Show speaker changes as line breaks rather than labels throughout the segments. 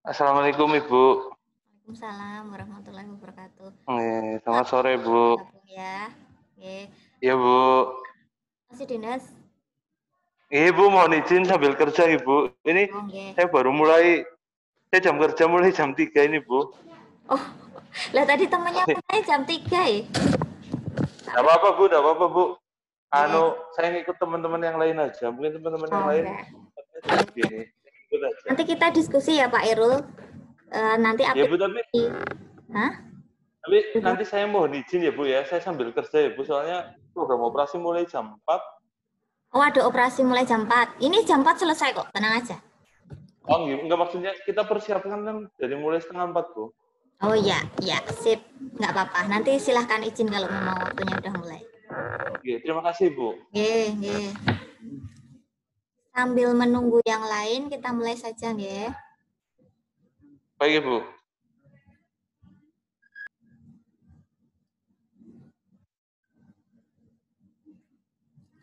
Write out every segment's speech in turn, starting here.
Assalamualaikum Ibu.
Waalaikumsalam warahmatullahi wabarakatuh.
Selamat sore Bu.
Gabung ya. Oke.
Iya Bu.
Masih dinas?
Ibu mohon izin sambil kerja Ibu. Ini
Oke.
saya baru mulai, saya jam kerja mulai jam 3 ini Bu.
Oh, lah tadi temennya mulai jam 3 ya?
Tidak apa-apa Bu, tidak apa-apa Bu.
Oke.
Saya ngikut teman-teman yang lain aja. Mungkin teman-teman yang lain gini. Ikut aja.
Nanti kita diskusi ya Pak Irul. Nanti
Ya Bu, tapi
Hah?
nanti saya mohon izin ya Bu ya. Saya sambil kerja ya Bu. Soalnya program operasi mulai jam 4.
Oh, ada operasi mulai jam 4. Ini jam 4 selesai kok, tenang aja.
Oh enggak, maksudnya kita persiapkan kan dari mulai setengah 4 Bu.
Oh iya, ya sip. Nggak apa-apa. Nanti silahkan izin kalau memang waktunya udah mulai.
Oke, terima kasih Bu.
Nggih. Sambil menunggu yang lain, kita mulai saja nggih.
Baik Ibu.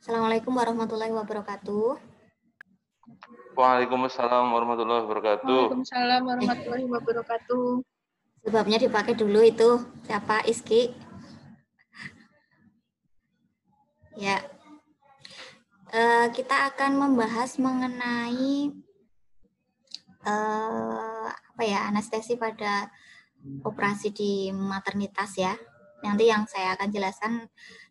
Assalamualaikum warahmatullahi wabarakatuh.
Waalaikumsalam warahmatullahi wabarakatuh.
Waalaikumsalam warahmatullahi wabarakatuh.
Sebabnya dipakai dulu itu siapa Iski? Ya, kita akan membahas mengenai anestesi pada operasi di maternitas ya. Nanti yang saya akan jelaskan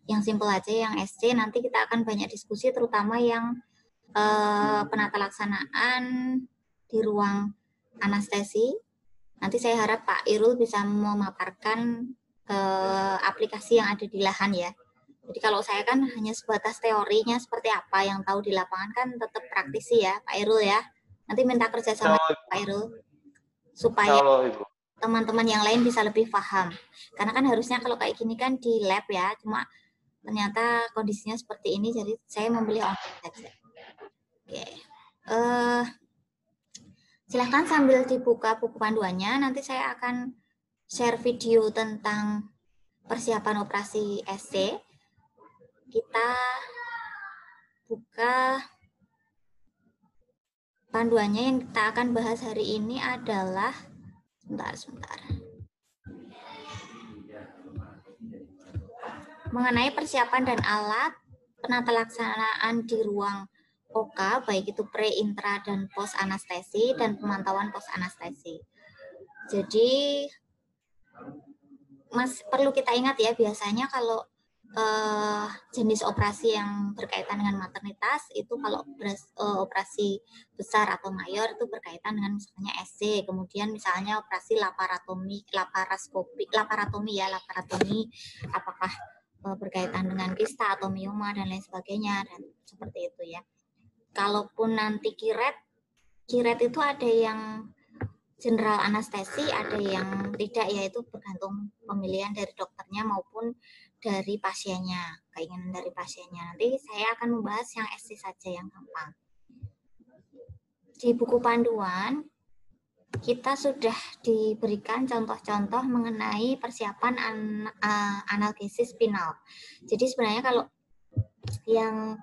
yang simpel aja, yang SC. Nanti kita akan banyak diskusi, terutama yang penata laksanaan di ruang anestesi. Nanti saya harap Pak Irul bisa memaparkan aplikasi yang ada di lahan ya. Jadi kalau saya kan hanya sebatas teorinya seperti apa yang tahu di lapangan, kan tetap praktisi ya Pak Irul ya. Nanti minta kerjasama Pak Irul supaya teman-teman yang lain bisa lebih paham. Karena kan harusnya kalau kayak gini kan di lab ya, cuma ternyata kondisinya seperti ini, jadi saya memilih online saja. Oke. Silahkan sambil dibuka buku panduannya, nanti saya akan share video tentang persiapan operasi SC. Kita buka panduannya. Yang kita akan bahas hari ini adalah sebentar. Mengenai persiapan dan alat penata laksanaan di ruang OK, baik itu pre, intra, dan post anestesi, dan pemantauan post anestesi. Jadi perlu kita ingat ya, biasanya kalau jenis operasi yang berkaitan dengan maternitas itu kalau operasi besar atau mayor itu berkaitan dengan misalnya SC, kemudian misalnya operasi laparotomi apakah berkaitan dengan kista atau mioma dan lain sebagainya, dan seperti itu ya. Kalaupun nanti kiret itu ada yang general anestesi, ada yang tidak, yaitu bergantung pemilihan dari dokternya maupun dari pasiennya, keinginan dari pasiennya. Nanti saya akan membahas yang SC saja yang gampang. Di buku panduan kita sudah diberikan contoh-contoh mengenai persiapan analgesis spinal. Jadi sebenarnya kalau yang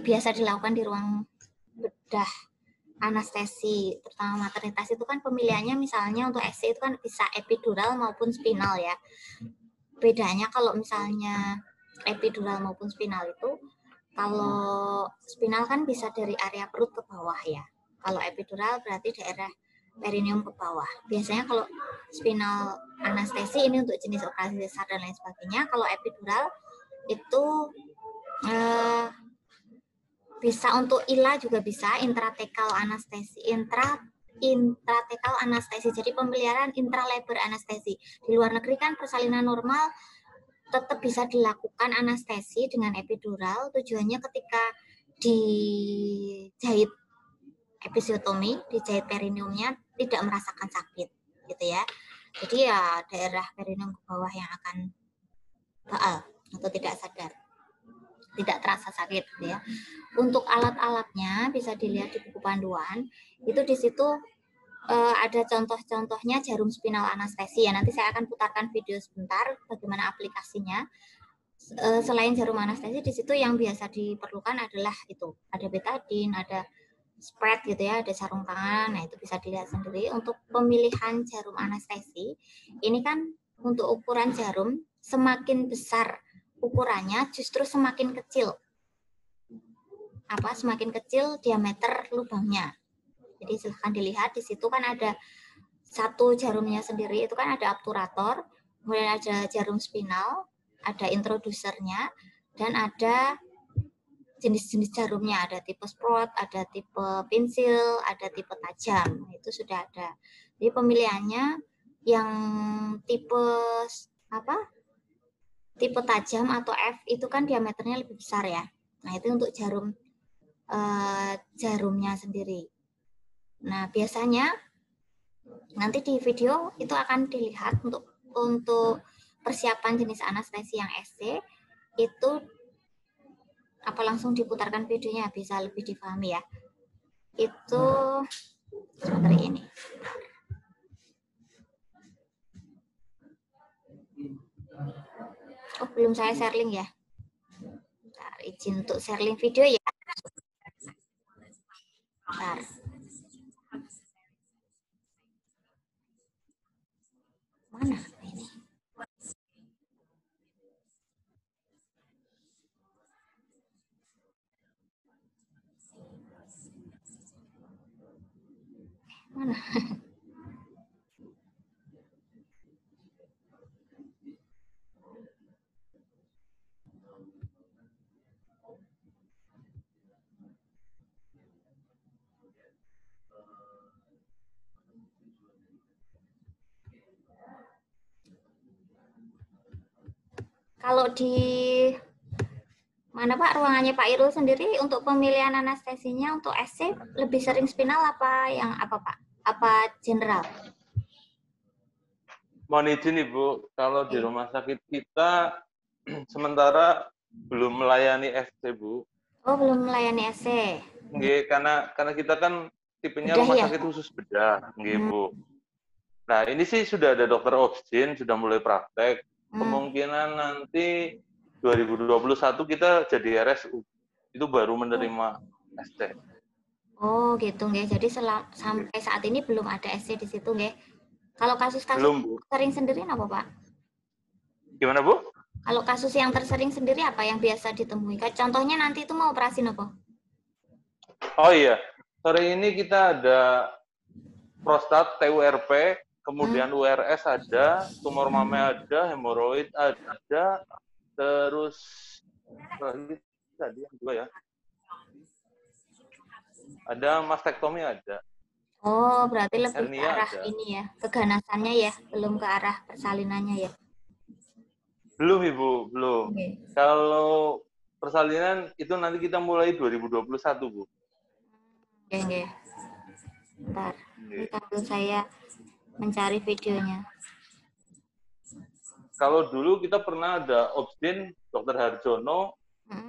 biasa dilakukan di ruang bedah anestesi, terutama maternitas, itu kan pemilihannya misalnya untuk SC itu kan bisa epidural maupun spinal ya. Bedanya kalau misalnya epidural maupun spinal itu, kalau spinal kan bisa dari area perut ke bawah ya. Kalau epidural berarti daerah perineum ke bawah. Biasanya kalau spinal anestesi ini untuk jenis operasi besar dan lain sebagainya. Kalau epidural itu bisa untuk ILA juga bisa, intrathecal anestesi, intrathecal anestesi. Jadi pemeliharaan intralebar anestesi. Di luar negeri kan persalinan normal tetap bisa dilakukan anestesi dengan epidural. Tujuannya ketika dijahit episiotomi, dijahit perineumnya tidak merasakan sakit, gitu ya. Jadi ya daerah perineum ke bawah yang akan baal atau tidak sadar, tidak terasa sakit, gitu ya. Untuk alat-alatnya bisa dilihat di buku panduan. Itu di situ ada contoh-contohnya jarum spinal anestesi ya. Nanti saya akan putarkan video sebentar bagaimana aplikasinya. Selain jarum anestesi, di situ yang biasa diperlukan adalah itu, ada betadine, ada spread gitu ya, ada sarung tangan. Nah, itu bisa dilihat sendiri. Untuk pemilihan jarum anestesi, ini kan untuk ukuran jarum semakin besar ukurannya justru semakin kecil. Semakin kecil diameter lubangnya. Jadi silahkan dilihat di situ kan ada satu jarumnya sendiri, itu kan ada obturator, kemudian ada jarum spinal, ada introdusernya, dan ada jenis-jenis jarumnya, ada tipe sprout, ada tipe pensil, ada tipe tajam. Itu sudah ada. Jadi pemilihannya yang tipe tipe tajam atau F itu kan diameternya lebih besar ya. Nah, itu untuk jarumnya sendiri. Nah, biasanya nanti di video itu akan dilihat untuk persiapan jenis anestesi yang SC itu langsung diputarkan videonya bisa lebih difahami ya. Itu seperti ini. Oh, belum saya share link ya. Bentar, izin untuk share link video ya. Bentar. Mana ini? Mana? Kalau di mana Pak ruangannya Pak Irul sendiri untuk pemilihan anestesinya untuk SC lebih sering spinal apa yang apa Pak? Apa general?
Mohon izin Ibu, kalau di rumah sakit kita sementara belum melayani SC Bu.
Oh, belum melayani SC.
Nggih, karena kita kan tipenya
Bedah
rumah
ya?
sakit khusus bedah, nggih Bu. Nah, ini sih sudah ada dokter obstin, sudah mulai praktek. Kemungkinan nanti 2021 kita jadi RSU. Itu baru menerima SC.
Oh, gitu nggih. Jadi sampai saat ini belum ada SC di situ nggih. Kalau kasus-kasus sering sendiri apa Pak?
Gimana Bu?
Kalau kasus yang tersering sendiri apa yang biasa ditemui? Contohnya nanti itu mau operasi apa?
Oh iya, sore ini kita ada prostat TURP, kemudian URS ada, tumor mame ada, hemoroid ada, terus tadi yang dua ya. Ada mastektomi ada.
Oh, berarti lebih
hernia
ke arah
ada.
Ini ya, keganasannya ya, belum ke arah persalinannya ya.
Belum Ibu, belum. Okay. Kalau persalinan itu nanti kita mulai 2021 Bu.
Oke. Bentar, sambil saya mencari videonya.
Kalau dulu kita pernah ada obstin, Dr. Harjono,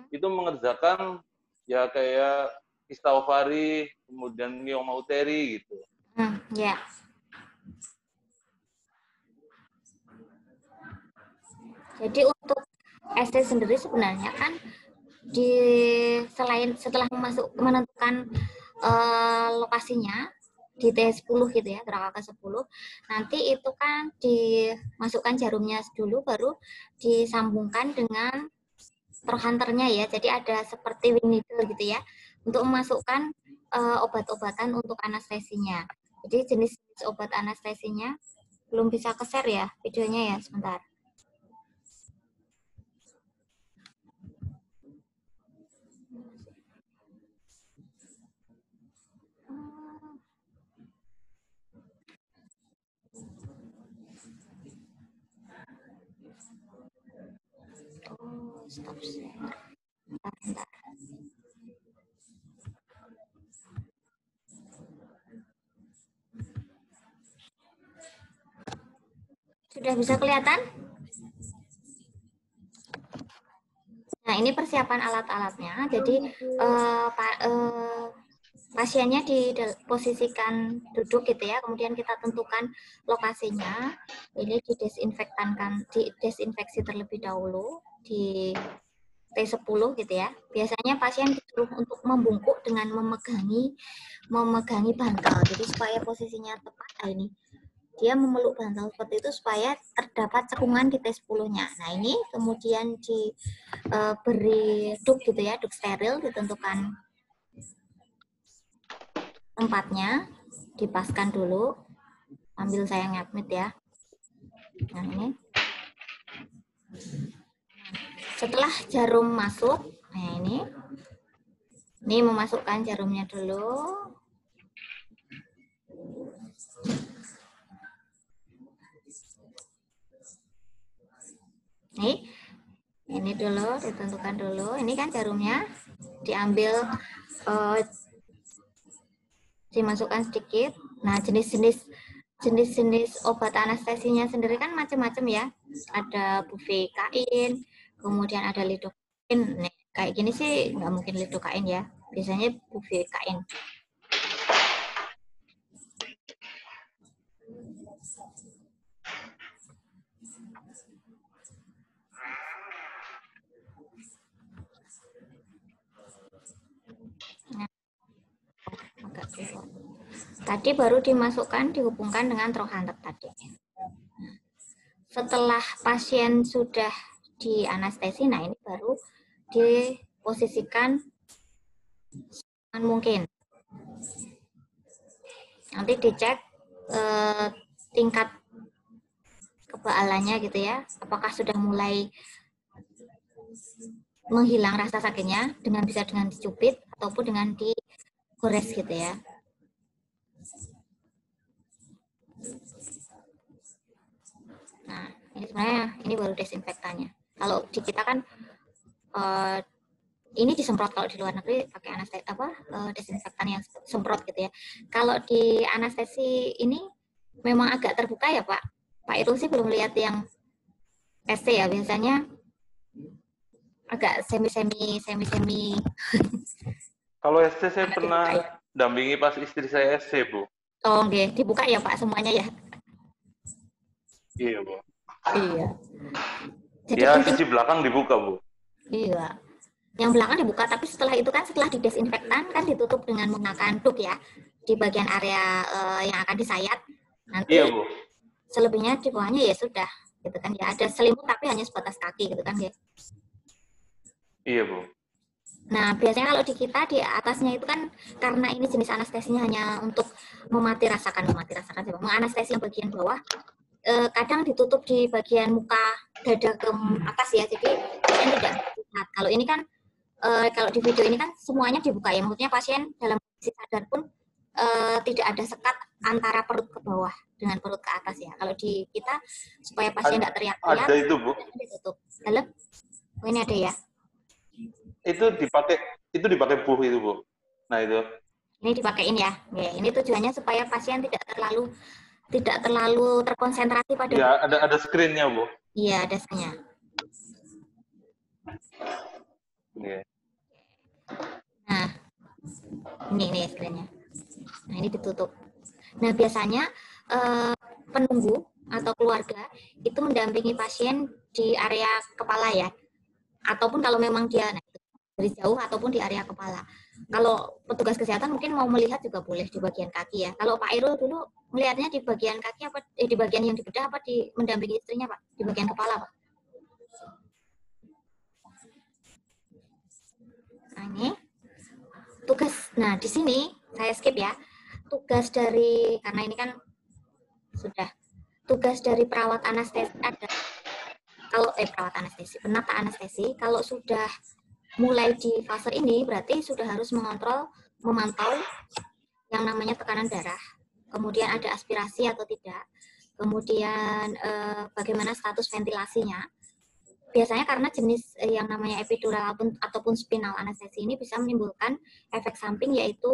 itu mengerjakan ya kayak kista ovari, kemudian mioma uteri gitu.
Ya. Jadi untuk SC sendiri sebenarnya kan setelah menentukan lokasinya di T10 gitu ya, rangka ke-10, nanti itu kan dimasukkan jarumnya dulu, baru disambungkan dengan trochanternya ya. Jadi ada seperti wing needle gitu ya, untuk memasukkan obat-obatan untuk anestesinya. Jadi jenis obat anestesinya belum bisa ke-share ya videonya ya, sebentar. Stop share. Bentar. Sudah bisa kelihatan? Nah, ini persiapan alat-alatnya. Jadi pasiennya diposisikan duduk gitu ya, kemudian kita tentukan lokasinya. Ini didesinfeksi terlebih dahulu di T10 gitu ya. Biasanya pasien disuruh untuk membungkuk dengan memegangi bantal. Jadi supaya posisinya tepat, nah ini dia memeluk bantal seperti itu supaya terdapat cekungan di T10-nya. Nah ini kemudian diberi duk gitu ya, duk steril, ditentukan tempatnya, dipaskan dulu, ambil saya ngadmit ya. Nah ini. Setelah jarum masuk, nah ini memasukkan jarumnya dulu. Ini dulu ditentukan dulu. Ini kan jarumnya diambil, dimasukkan sedikit. Nah jenis-jenis obat anestesinya sendiri kan macam-macam ya. Ada bufikain, kemudian ada lidokain. Nih, kayak gini sih nggak mungkin lidokain ya. Biasanya bufikain. Tadi baru dimasukkan, dihubungkan dengan trochanter tadi. Setelah pasien sudah di anestesi, nah ini baru diposisikan mungkin. Nanti dicek tingkat kebalannya gitu ya, apakah sudah mulai menghilang rasa sakitnya bisa dengan dicubit ataupun dengan digores gitu ya. Nah, ini sebenarnya ini baru desinfektannya. Kalau di kita kan ini disemprot, kalau di luar negeri pakai anestesi desinfektan yang semprot gitu ya. Kalau di anestesi ini memang agak terbuka ya Pak. Pak Irul sih belum lihat yang SC ya, biasanya agak semi.
Kalau SC saya pernah dampingi pas istri saya SC, Bu.
Oh, oke, dibuka ya Pak semuanya ya.
Iya, Bu.
Iya. Jadi
ya, sisi belakang dibuka, Bu.
Iya. Yang belakang dibuka, tapi setelah itu kan setelah didesinfektan kan ditutup dengan menggunakan duk ya di bagian area yang akan disayat. Nanti
iya, Bu.
Selebihnya di bawahnya ya sudah gitu kan ya, ada selimut tapi hanya sebatas kaki gitu kan ya.
Iya, Bu.
Nah, biasanya kalau di kita di atasnya itu kan karena ini jenis anestesinya hanya untuk memati rasakan menganestesi yang bagian bawah, kadang ditutup di bagian muka dada ke atas ya, jadi pasien tidak lihat. Kalau ini kan kalau di video ini kan semuanya dibuka ya, maksudnya pasien dalam kondisi sadar pun tidak ada sekat antara perut ke bawah dengan perut ke atas ya. Kalau di kita supaya pasien tidak teriak-teriak,
ada itu, Bu.
Ditutup. Dalam, oh, ini ada ya.
Itu dipakai buh itu, Bu. Nah, itu.
Ini dipakein ya. Ini tujuannya supaya pasien tidak terlalu terkonsentrasi pada.
Iya, ada screen-nya, Bu.
Iya, ada screen-nya.
Iya.
Nah, ini screen-nya. Nah, ini ditutup. Nah, biasanya penunggu atau keluarga itu mendampingi pasien di area kepala ya. Ataupun kalau memang dia dari jauh ataupun di area kepala. Kalau petugas kesehatan mungkin mau melihat juga boleh di bagian kaki ya. Kalau Pak Irul dulu melihatnya di bagian kaki apa di bagian yang dibedah apa di mendampingi istrinya Pak? Di bagian kepala Pak? Nah, ini tugas. Nah, di sini saya skip ya. Tugas dari, karena ini kan sudah tugas dari perawat anestesi ada. Kalau perawat anestesi, penata anestesi, kalau sudah mulai di fase ini berarti sudah harus memantau yang namanya tekanan darah, kemudian ada aspirasi atau tidak, kemudian bagaimana status ventilasinya. Biasanya karena jenis yang namanya epidural ataupun spinal anestesi ini bisa menimbulkan efek samping yaitu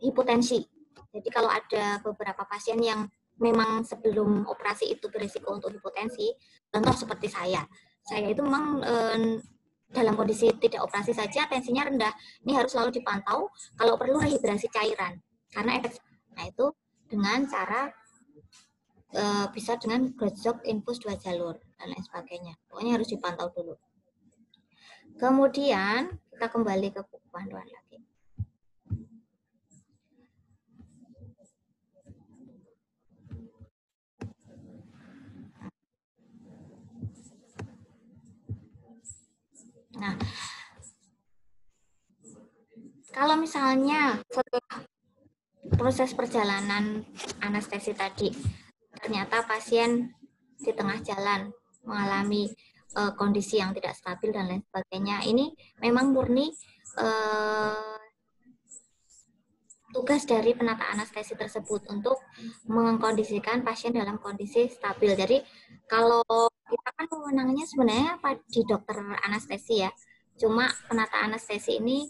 hipotensi. Jadi kalau ada beberapa pasien yang memang sebelum operasi itu berisiko untuk hipotensi, contoh seperti saya itu memang dalam kondisi tidak operasi saja tensinya rendah, ini harus selalu dipantau, kalau perlu rehidrasi cairan, karena efek, nah itu dengan cara bisa dengan Grotzook infus 2 jalur dan lain sebagainya, pokoknya harus dipantau dulu. Kemudian kita kembali ke buku panduan lagi. Nah, kalau misalnya setelah proses perjalanan anestesi tadi, ternyata pasien di tengah jalan mengalami kondisi yang tidak stabil dan lain sebagainya, ini memang murni tugas dari penata anestesi tersebut untuk mengkondisikan pasien dalam kondisi stabil. Jadi kalau kita kan wewenangnya sebenarnya di dokter anestesi ya, cuma penata anestesi ini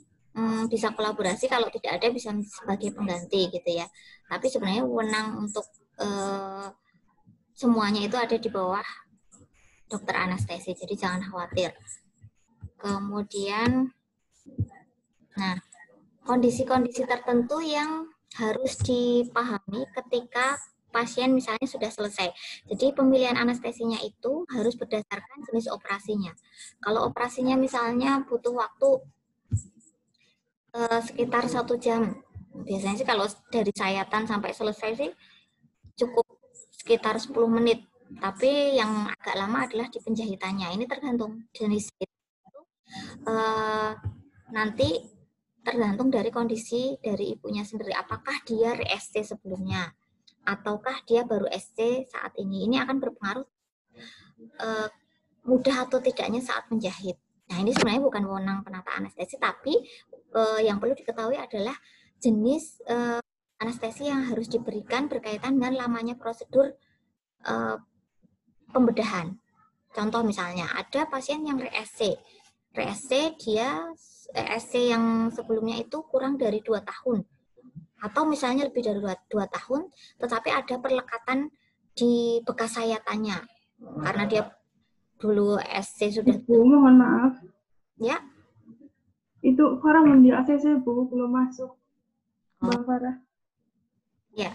bisa kolaborasi, kalau tidak ada bisa sebagai pengganti gitu ya. Tapi sebenarnya wewenang untuk semuanya itu ada di bawah dokter anestesi, jadi jangan khawatir. Kemudian, nah, kondisi-kondisi tertentu yang harus dipahami ketika pasien misalnya sudah selesai. Jadi pemilihan anestesinya itu harus berdasarkan jenis operasinya. Kalau operasinya misalnya butuh waktu sekitar 1 jam, biasanya sih kalau dari sayatan sampai selesai sih cukup sekitar 10 menit. Tapi yang agak lama adalah di penjahitannya. Ini tergantung jenis nanti tergantung dari kondisi dari ibunya sendiri. Apakah dia re-SC sebelumnya ataukah dia baru SC saat ini. Ini akan berpengaruh mudah atau tidaknya saat menjahit. Nah, ini sebenarnya bukan wewenang penata anestesi, tapi yang perlu diketahui adalah jenis anestesi yang harus diberikan berkaitan dengan lamanya prosedur pembedahan. Contoh misalnya, ada pasien yang re-SC. Re-SC dia SC yang sebelumnya itu kurang dari 2 tahun. Atau misalnya lebih dari 2 tahun, tetapi ada perlekatan di bekas sayatannya. Karena dia dulu SC sudah...
Bu, mohon maaf.
Ya.
Itu orang di ACC, Bu, belum masuk. Bang Farah.
Ya.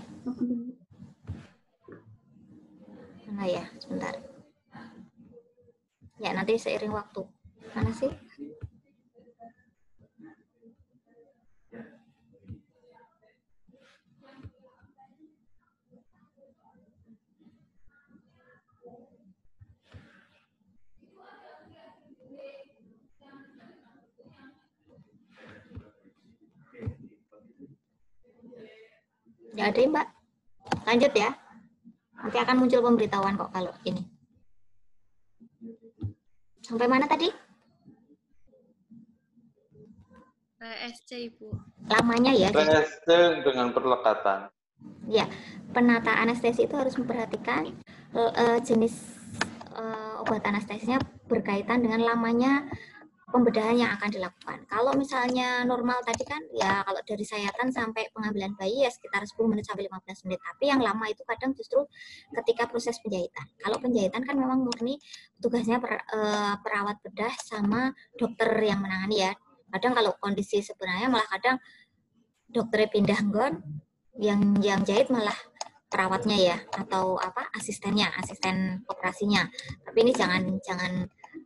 Mana ya, sebentar. Ya, nanti seiring waktu. Mana sih? Ya ada, Mbak. Lanjut ya. Nanti akan muncul pemberitahuan kok kalau ini. Sampai mana tadi?
SC, Ibu.
Lamanya ya.
PSC dengan perlekatan.
Ya, penata anestesi itu harus memperhatikan jenis obat anestesinya berkaitan dengan lamanya pembedahan yang akan dilakukan. Kalau misalnya normal tadi kan, ya kalau dari sayatan sampai pengambilan bayi ya sekitar 10 menit sampai 15 menit. Tapi yang lama itu kadang justru ketika proses penjahitan. Kalau penjahitan kan memang murni tugasnya perawat bedah sama dokter yang menangani ya. Kadang kalau kondisi sebenarnya malah kadang dokternya pindah nggon, yang jahit malah perawatnya ya, atau apa asisten operasinya. Tapi ini jangan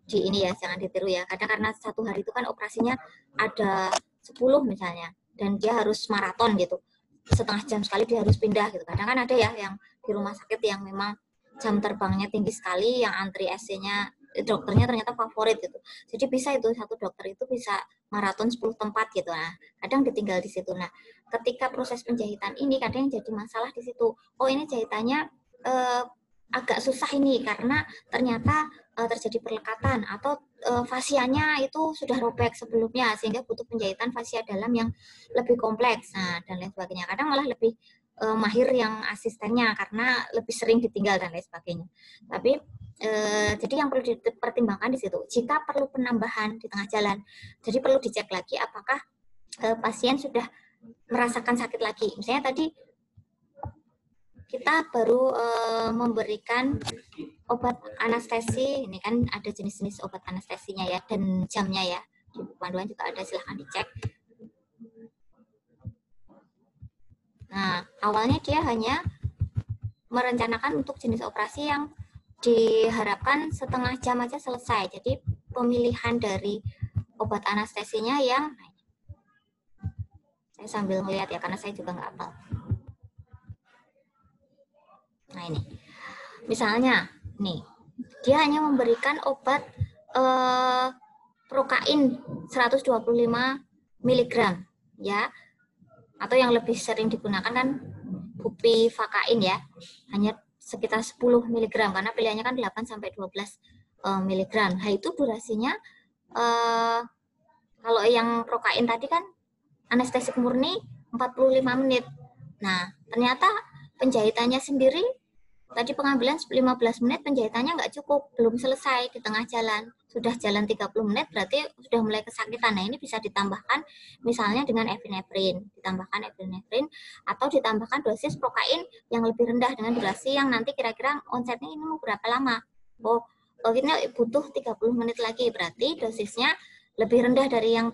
di ini ya, jangan ditiru ya. Kadang karena satu hari itu kan operasinya ada 10 misalnya, dan dia harus maraton gitu. Setengah jam sekali dia harus pindah gitu. Kadang kan ada ya yang di rumah sakit yang memang jam terbangnya tinggi sekali, yang antri SC-nya dokternya ternyata favorit gitu. Jadi bisa itu satu dokter itu bisa maraton 10 tempat gitu. Nah, kadang ditinggal di situ. Nah, ketika proses penjahitan ini kadang yang jadi masalah di situ. Oh, ini jahitannya agak susah ini karena ternyata terjadi perlekatan atau fasianya itu sudah robek sebelumnya sehingga butuh penjahitan fasia dalam yang lebih kompleks. Nah, dan lain sebagainya. Kadang malah lebih mahir yang asistennya karena lebih sering ditinggal dan lain sebagainya. Tapi jadi yang perlu dipertimbangkan di situ. Jika perlu penambahan di tengah jalan, jadi perlu dicek lagi apakah pasien sudah merasakan sakit lagi. Misalnya tadi kita baru memberikan obat anestesi, ini kan ada jenis-jenis obat anestesinya ya, dan jamnya ya. Di panduan juga ada, silahkan dicek. Nah, awalnya dia hanya merencanakan untuk jenis operasi yang diharapkan setengah jam aja selesai. Jadi pemilihan dari obat anestesinya yang, saya sambil melihat ya, karena saya juga nggak hafal. Nah ini, misalnya, nih, dia hanya memberikan obat Prokain 125 mg, ya, atau yang lebih sering digunakan kan Bupivacain ya, hanya sekitar 10 mg, karena pilihannya kan 8-12 mg. Nah itu durasinya, kalau yang Prokain tadi kan anestesik murni 45 menit. Nah, ternyata penjahitannya sendiri, tadi pengambilan 15 menit, penjahitannya nggak cukup, belum selesai di tengah jalan. Sudah jalan 30 menit, berarti sudah mulai kesakitan. Nah, ini bisa ditambahkan misalnya dengan epinefrin, atau ditambahkan dosis Prokain yang lebih rendah dengan durasi yang nanti kira-kira onsetnya ini mau berapa lama. Oh, ini butuh 30 menit lagi, berarti dosisnya lebih rendah dari yang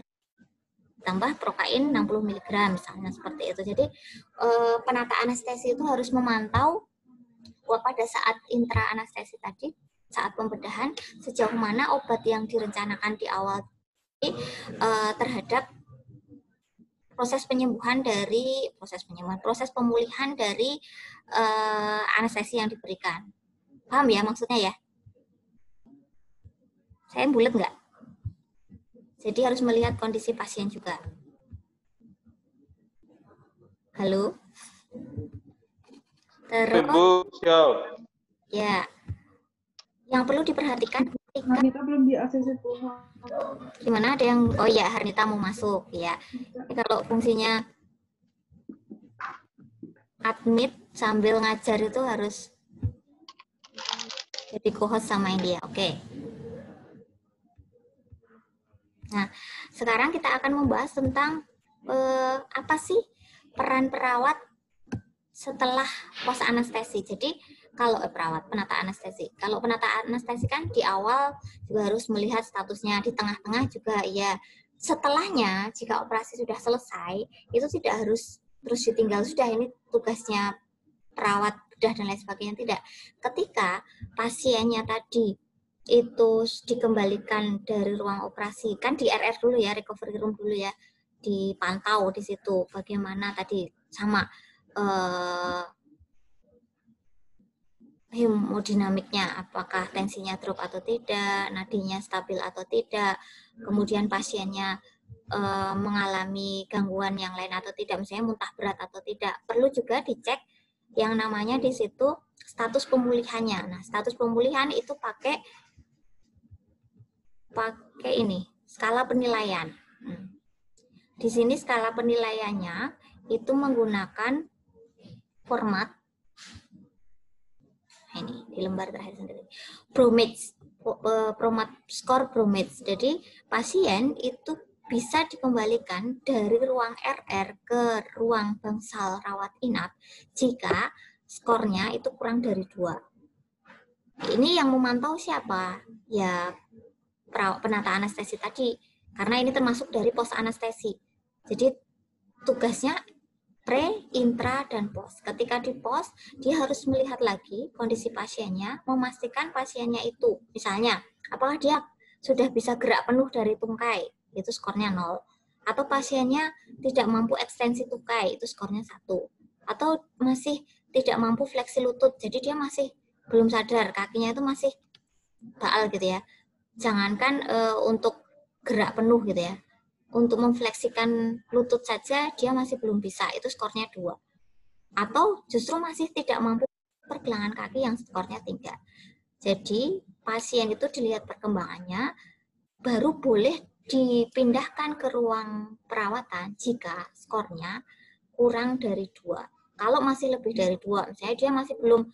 tambah Prokain 60 mg misalnya, seperti itu. Jadi penata anestesi itu harus memantau pada saat intra anestesi tadi, saat pembedahan, sejauh mana obat yang direncanakan di awal terhadap proses pemulihan dari anestesi yang diberikan. Paham ya maksudnya ya? Saya bulat nggak? Jadi harus melihat kondisi pasien juga. Halo? Terus,
Ibu, siap.
Ya, yang perlu diperhatikan ketika
Harnita belum di ACC Bu.
gimana, ada yang, oh ya, Harnita mau masuk ya. Jadi kalau fungsinya admit sambil ngajar itu harus jadi co-host sama dia. Oke. Nah, sekarang kita akan membahas tentang apa sih peran perawat setelah pos anestesi. Jadi kalau penata anestesi. Kalau penata anestesi kan di awal juga harus melihat statusnya, di tengah-tengah juga ya. Setelahnya jika operasi sudah selesai, itu tidak harus terus ditinggal, sudah ini tugasnya perawat bedah dan lain sebagainya, tidak. Ketika pasiennya tadi itu dikembalikan dari ruang operasi, kan di RR dulu ya, recovery room dulu ya, dipantau di situ bagaimana tadi sama hemodinamiknya, apakah tensinya drop atau tidak, nadinya stabil atau tidak, kemudian pasiennya mengalami gangguan yang lain atau tidak, misalnya muntah berat atau tidak. Perlu juga dicek yang namanya di situ status pemulihannya. Nah, status pemulihan itu pakai ini, skala penilaian. Di sini skala penilaiannya itu menggunakan format, ini di lembar terakhir sendiri, PROMITS, skor PROMITS. Jadi pasien itu bisa dikembalikan dari ruang RR ke ruang bangsal rawat inap jika skornya itu kurang dari 2. Ini yang memantau siapa? Ya penata anestesi tadi, karena ini termasuk dari pos anestesi. Jadi tugasnya pre, intra, dan pos. Ketika di pos, dia harus melihat lagi kondisi pasiennya, memastikan pasiennya itu, misalnya, apakah dia sudah bisa gerak penuh dari tungkai, itu skornya 0. Atau pasiennya tidak mampu ekstensi tungkai, itu skornya 1. Atau masih tidak mampu fleksi lutut, jadi dia masih belum sadar, kakinya itu masih baal gitu ya. Jangankan untuk gerak penuh gitu ya, untuk memfleksikan lutut saja dia masih belum bisa, itu skornya 2. Atau justru masih tidak mampu pergelangan kaki yang skornya 3. Jadi pasien itu dilihat perkembangannya, baru boleh dipindahkan ke ruang perawatan jika skornya kurang dari 2. Kalau masih lebih dari 2, misalnya dia masih belum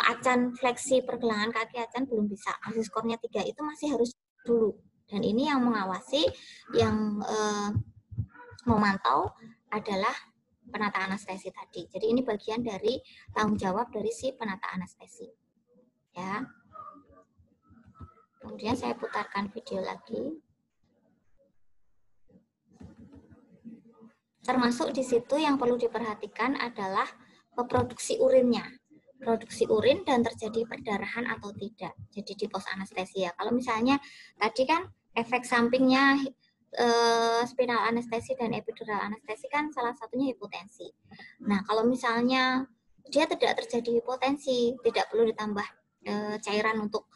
acan fleksi pergelangan kaki, acan belum bisa, masih skornya 3, itu masih harus dulu. Dan ini yang mengawasi, yang memantau adalah penata anestesi tadi. Jadi ini bagian dari tanggung jawab dari si penata anestesi. Ya. Kemudian saya putarkan video lagi. Termasuk di situ yang perlu diperhatikan adalah produksi urinnya. Produksi urin dan terjadi perdarahan atau tidak. Jadi di pos anestesia. Kalau misalnya tadi kan efek sampingnya spinal anestesi dan epidural anestesi kan salah satunya hipotensi. Nah, kalau misalnya dia tidak terjadi hipotensi, tidak perlu ditambah cairan untuk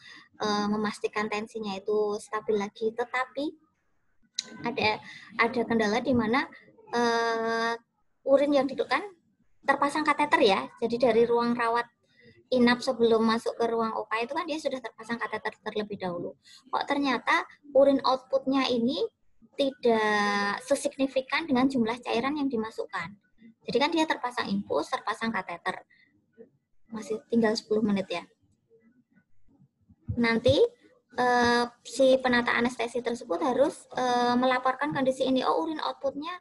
memastikan tensinya itu stabil lagi. Tetapi ada kendala di mana urin yang kan terpasang kateter ya. Jadi dari ruang rawat inap sebelum masuk ke ruang OK itu kan dia sudah terpasang kateter terlebih dahulu. Kok ternyata urin outputnya ini tidak sesignifikan dengan jumlah cairan yang dimasukkan. Jadi kan dia terpasang infus, terpasang kateter. Masih tinggal 10 menit ya. Nanti si penata anestesi tersebut harus melaporkan kondisi ini. Oh, urin outputnya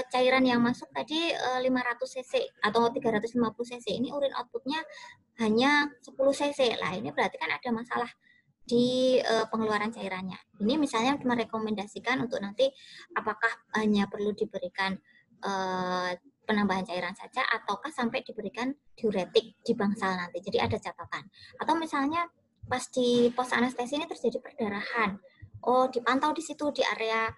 cairan yang masuk tadi 500 cc atau 350 cc. Ini urin outputnya hanya 10 cc. Lah, ini berarti kan ada masalah di pengeluaran cairannya. Ini misalnya merekomendasikan untuk nanti apakah hanya perlu diberikan penambahan cairan saja ataukah sampai diberikan diuretik di bangsal nanti. Jadi ada catatan. Atau misalnya pas di pos anestesi ini terjadi perdarahan. Oh, dipantau di situ di area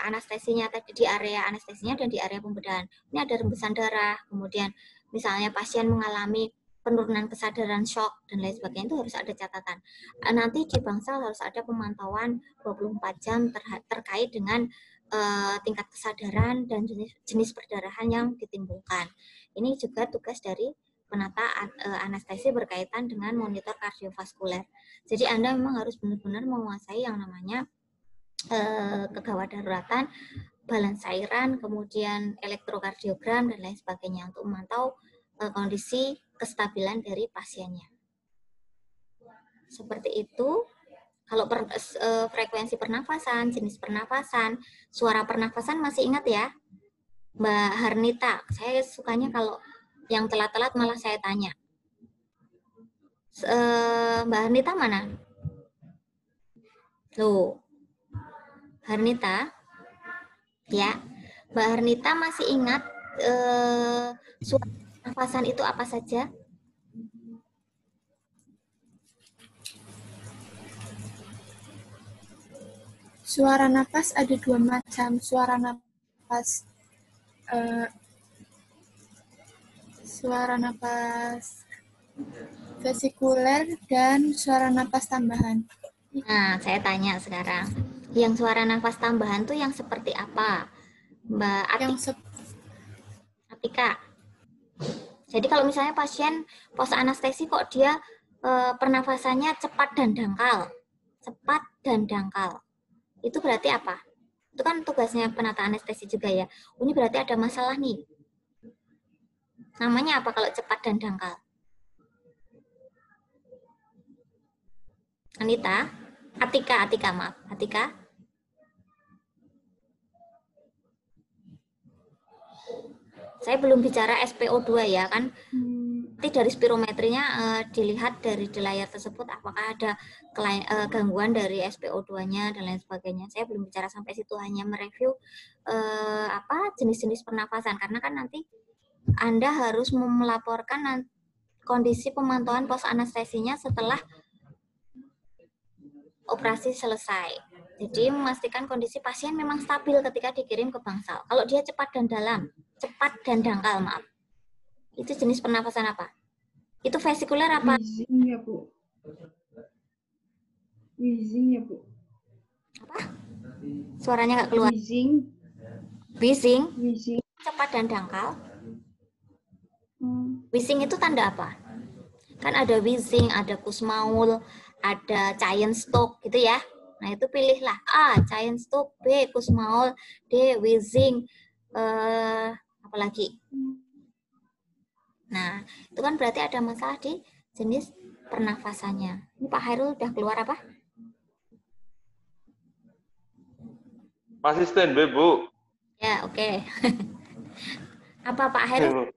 anestesinya tadi, di area anestesinya dan di area pembedahan. Ini ada rembesan darah, kemudian misalnya pasien mengalami penurunan kesadaran, shock dan lain sebagainya, itu harus ada catatan. Nanti di bangsal harus ada pemantauan 24 jam terkait dengan tingkat kesadaran dan jenis perdarahan yang ditimbulkan. Ini juga tugas dari penata anestesi berkaitan dengan monitor kardiovaskuler. Jadi Anda memang harus benar-benar menguasai yang namanya kegawat daruratan, balance cairan, kemudian elektrokardiogram dan lain sebagainya untuk memantau kondisi kestabilan dari pasiennya. Seperti itu. Kalau frekuensi pernafasan, jenis pernafasan, suara pernafasan masih ingat ya, Mbak Harnita? Saya sukanya kalau yang telat-telat malah saya tanya. Mbak Harnita mana? Tuh, Harnita, ya, Mbak Harnita masih ingat suara pernafasan itu apa saja?
Suara napas ada 2 macam, suara napas vesikuler dan suara napas tambahan.
Nah, saya tanya sekarang, yang suara nafas tambahan tuh yang seperti apa, Mbak Atika? Jadi kalau misalnya pasien pos anestesi kok dia pernafasannya cepat dan dangkal, itu berarti apa? Itu kan tugasnya penata anestesi juga ya. Ini berarti ada masalah nih. Namanya apa kalau cepat dan dangkal? Anita? Atika, maaf. Atika? Saya belum bicara SpO2 ya kan. Nanti dari spirometrinya dilihat dari di layar tersebut apakah ada gangguan dari SpO2-nya dan lain sebagainya. Saya belum bicara sampai situ, hanya mereview jenis-jenis pernafasan karena kan nanti Anda harus melaporkan kondisi pemantauan pos anestesinya setelah operasi selesai. Jadi memastikan kondisi pasien memang stabil ketika dikirim ke bangsal. Kalau dia cepat dan dangkal, maaf. Itu jenis pernafasan apa? Itu vesikuler apa?
Wheezing ya, Bu. Wheezing ya, Bu.
Apa? Suaranya nggak keluar. Wheezing. Cepat dan dangkal. Wheezing itu tanda apa? Kan ada wheezing, ada Kussmaul, ada giant stroke gitu ya. Nah, itu pilihlah A, giant stroke, B, Kussmaul, D, wheezing, apalagi. Nah, itu kan berarti ada masalah di jenis pernafasannya. Ini Pak Hairul udah keluar apa?
Masih standby, Bu.
Ya, oke. Apa Pak Hairul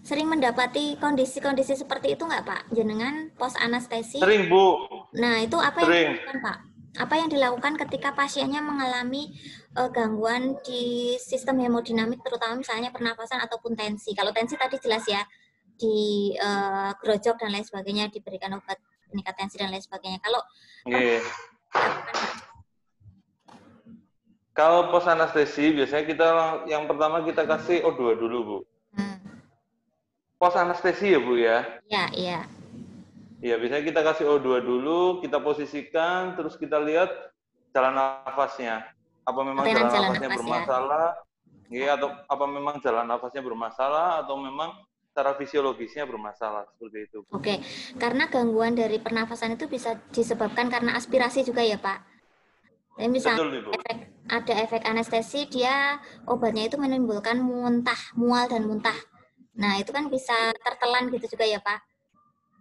sering mendapati kondisi-kondisi seperti itu nggak Pak? Jenengan pos anestesi?
Sering, Bu.
Nah, itu apa yang dilakukan Pak? Apa yang dilakukan ketika pasiennya mengalami gangguan di sistem hemodinamik, terutama misalnya pernafasan ataupun tensi? Kalau tensi tadi jelas ya, di grojok dan lain sebagainya, diberikan obat peningkat tensi dan lain sebagainya. Kalau
Kalau pos anestesi biasanya kita yang pertama kita kasih O2 dulu, Bu. Pos anestesi ya, Bu ya?
Iya, iya.
Iya, biasanya kita kasih O2 dulu, kita posisikan, terus kita lihat jalan nafasnya. Apa memang
Tekanan
jalan
jalan
nafasnya
nafas ya.
bermasalah? Iya, atau apa memang jalan nafasnya bermasalah, atau memang secara fisiologisnya bermasalah, seperti itu.
Oke, karena gangguan dari pernafasan itu bisa disebabkan karena aspirasi juga ya, Pak. Jadi misalnya
Betul nih, Bu.
ada efek anestesi, dia obatnya itu menimbulkan muntah, mual dan muntah. Nah, itu kan bisa tertelan gitu juga ya, Pak.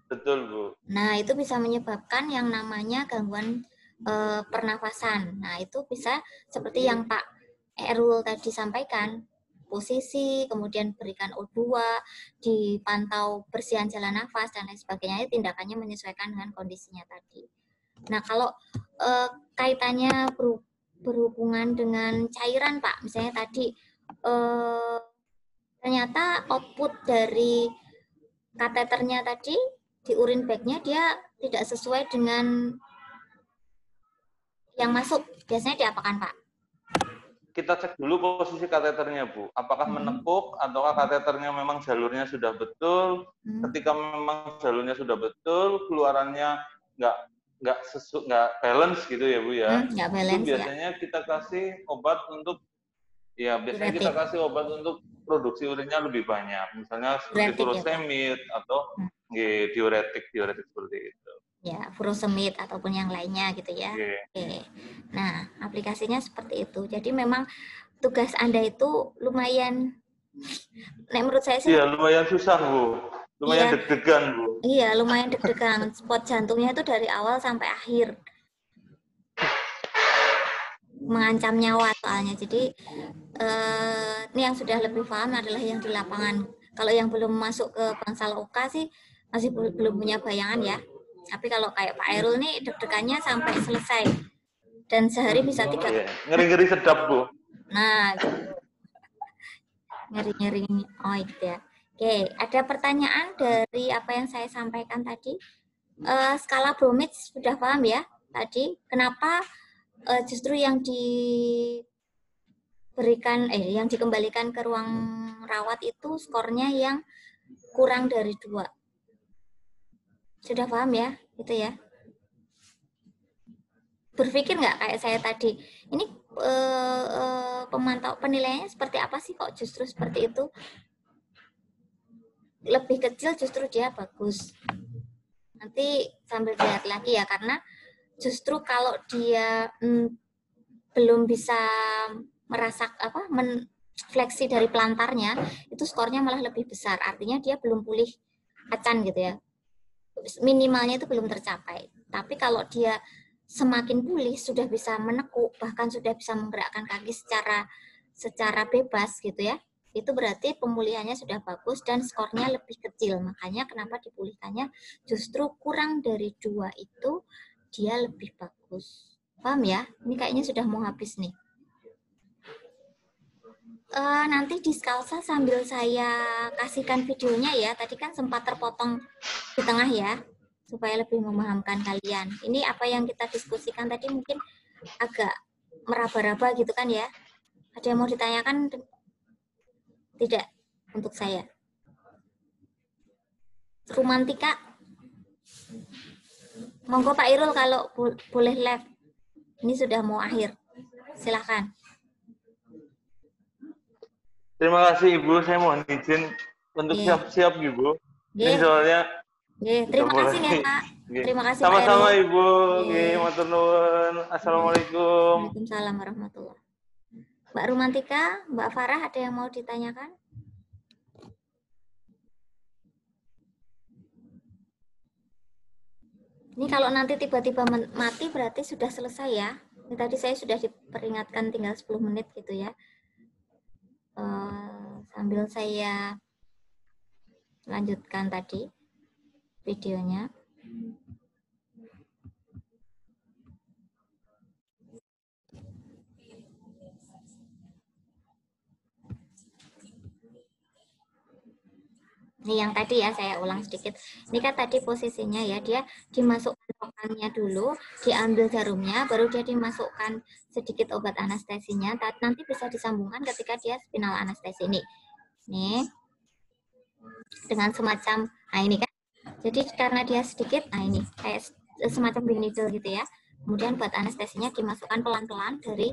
Betul, Bu.
Nah, itu bisa menyebabkan yang namanya gangguan pernafasan. Nah, itu bisa seperti yang Pak Erul tadi sampaikan, posisi, kemudian berikan O2, dipantau bersihan jalan nafas, dan lain sebagainya. Tindakannya menyesuaikan dengan kondisinya tadi. Nah, kalau kaitannya berhubungan dengan cairan, Pak, misalnya tadi ternyata output dari kateternya tadi di urin bagnya dia tidak sesuai dengan yang masuk. Biasanya diapakan, Pak?
Kita cek dulu posisi kateternya, Bu. Apakah menekuk ataukah kateternya memang jalurnya sudah betul? Ketika memang jalurnya sudah betul, keluarannya nggak balance gitu ya, Bu ya.
Nggak balance,
itu biasanya
ya.
kita kasih obat untuk biasanya kita kasih obat untuk produksi urinnya lebih banyak. Misalnya seperti furosemid atau diuretik seperti itu.
Ya, furosemid ataupun yang lainnya gitu ya. Oke. Nah, aplikasinya seperti itu. Jadi memang tugas Anda itu lumayan, menurut saya sih.
Iya, lumayan susah, Bu. Lumayan deg-degan, Bu.
Iya, lumayan deg-degan. Spot jantungnya itu dari awal sampai akhir. Mengancam nyawa soalnya. Jadi ini yang sudah lebih paham adalah yang di lapangan. Kalau yang belum masuk ke bangsal Oka sih masih belum punya bayangan ya. Tapi kalau kayak Pak Erul nih deg-degannya sampai selesai. Dan sehari bisa 3.
Ngeri-ngeri sedap, Bu.
Nah, gitu. Ngeri-ngeri. Oh, gitu ya. Oke, ada pertanyaan dari apa yang saya sampaikan tadi. Skala Bromid sudah paham ya tadi. Kenapa justru yang yang dikembalikan ke ruang rawat itu skornya yang kurang dari 2. Sudah paham ya, itu ya. Berpikir nggak kayak saya tadi, ini pemantau penilaiannya seperti apa sih kok justru seperti itu? Lebih kecil justru dia bagus. Nanti sambil lihat lagi ya, karena justru kalau dia belum bisa fleksi dari pelantarnya, itu skornya malah lebih besar. Artinya dia belum pulih acan gitu ya. Minimalnya itu belum tercapai. Tapi kalau dia semakin pulih, sudah bisa menekuk, bahkan sudah bisa menggerakkan kaki secara bebas gitu ya, itu berarti pemulihannya sudah bagus dan skornya lebih kecil. Makanya kenapa dipulihkannya justru kurang dari 2 itu dia lebih bagus. Paham ya? Ini kayaknya sudah mau habis nih. Nanti di Skalsa sambil saya kasihkan videonya ya. Tadi kan sempat terpotong di tengah ya, supaya lebih memahamkan kalian. Ini apa yang kita diskusikan tadi mungkin agak meraba-raba gitu kan ya. Ada yang mau ditanyakan? Tidak untuk saya. Romantika. Monggo Pak Irul kalau boleh live. Ini sudah mau akhir. Silakan.
Terima kasih Ibu, saya mohon izin untuk siap-siap Ibu. Ini soalnya
terima kasih ya Pak. Terima kasih
sama-sama
Pak
Ibu. Matur nuwun. Assalamualaikum.
Waalaikumsalam warahmatullahi. Mbak Romantika, Mbak Farah ada yang mau ditanyakan? Ini kalau nanti tiba-tiba mati berarti sudah selesai ya. Ini tadi saya sudah diperingatkan tinggal 10 menit gitu ya. Sambil saya lanjutkan tadi videonya. Ini yang tadi ya, saya ulang sedikit. Ini kan tadi posisinya ya, dia dimasukkan Potongannya dulu, diambil jarumnya, baru dia dimasukkan sedikit obat anestesinya, nanti bisa disambungkan ketika dia spinal anestesi ini. Nih, dengan semacam, nah ini kan, jadi karena dia sedikit, nah ini, kayak semacam wing needle gitu ya. Kemudian obat anestesinya dimasukkan pelan-pelan dari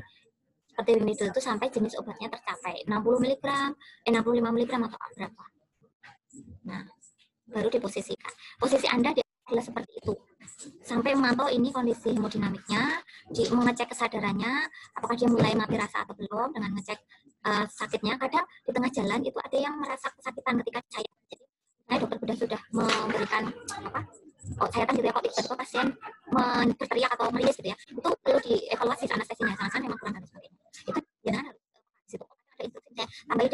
seperti wing needle itu sampai jenis obatnya tercapai, 60 mg, 65 mg atau berapa. Nah, baru diposisikan. Posisi Anda adalah seperti itu. Sampai memantau ini kondisi hemodinamiknya, mengecek kesadarannya, apakah dia mulai mati rasa atau belum, dengan ngecek sakitnya. Kadang di tengah jalan itu ada yang merasa kesakitan ketika saya. Jadi, dokter bedah sudah memberikan sayatan gitu ya, kok tiba-tiba pasien berteriak atau meringis gitu ya. Itu perlu dievaluasi anestesinya, jangan memang kurang dan sebagainya. Itu jangan di situ ada instruksinya. Tambahi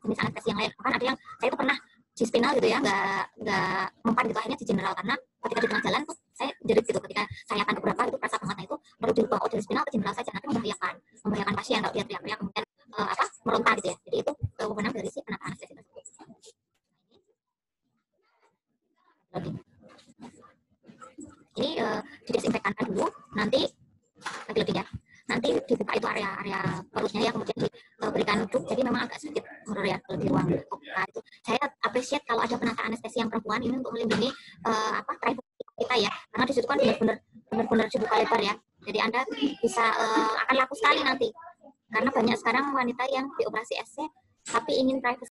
jenis anestesi yang lain. Bahkan ada yang saya itu pernah di spinal gitu ya, nggak mempan gitu, akhirnya di general, karena ketika di tengah jalan tuh saya jerit gitu ketika sayatan keberapa itu rasa banget. Nah itu perlu dirubah dari spinal ke general saja, nanti membahayakan pasien kalau dia teriak-teriak kemudian meronta gitu ya. Jadi itu wewenang dari si penata anestesi tersebut. Ini didesinfektankan dulu, nanti lagi ya. Nanti dibuka itu area perutnya ya, kemudian diberikan drip, jadi memang agak sedikit horor ya kalau di ruang buka itu. Saya appreciate kalau ada penata anestesi yang perempuan ini untuk melindungi privacy kita ya, karena di situ kan benar-benar dibuka lebar ya. Jadi Anda bisa akan laku sekali nanti, karena banyak sekarang wanita yang dioperasi SC tapi ingin privacy